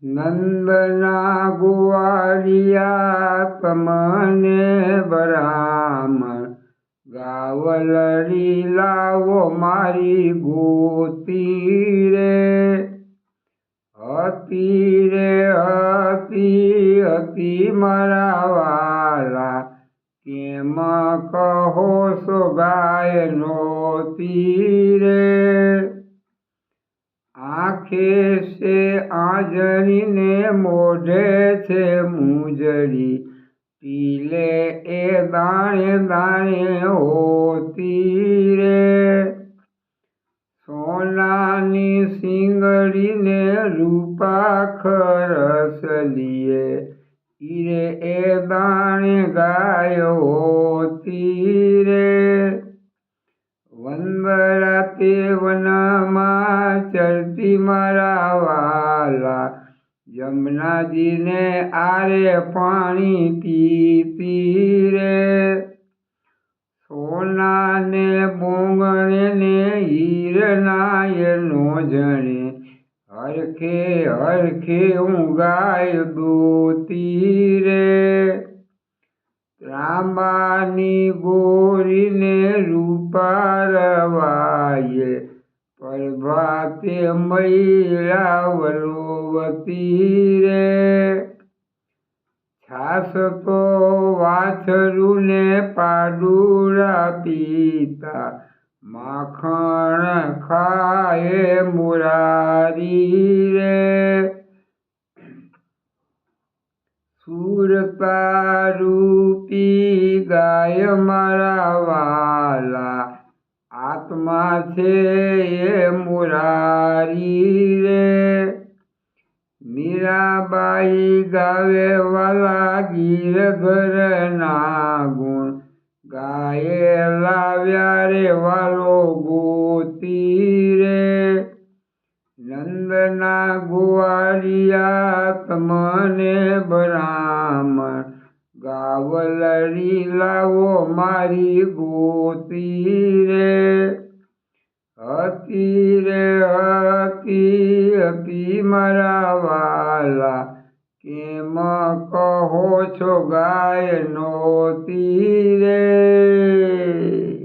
નંદના ગોવાળિયા તમને બ્રાહ્મણ ગાવલડી લાવો મારી ગોતી રે હતી મારા વાલા કેમ કહો છો ગાય નોતી રે આંખે છે આંજળીને મોઢે છે મુજરી પીલે એ દાણે દાણે હોતી રે સોનાની સિંગડીને રૂપા ખરસલીએ ઈરે એ દાણે ગાય હોતી રે વંદરા તે વનમાં ચરતી મારા વાલા જમનાજીને આરે પાણી પીતી રે સોનાને બોંગણે ને હીરના નો જણે હરખે હરખે હું ગાય દોતી રે ત્રાંબાની ગોરીને રૂપા રવાયે પ્રભાતે મૈરા વલોવતી રે છાસ તો વાછરું ને પાડુરા પીતા માખણ ખાએ મુરારી રે સુરતા રૂપી ગાય મારા વાલા આત્મા છે એ મુરારી રે મીરાબાઈ ગાવે વાલા ગીર ઘરના ગુણ ગાયે લાવ્યા રે વાલો ગોતી રે નંદના ગોવાળિયા તમને બ્રાહ્મણ ગાવલડી લાવો મારી ગોતી રે હતી મારા વાલા કેમ કહો છો ગાય નોતી રે।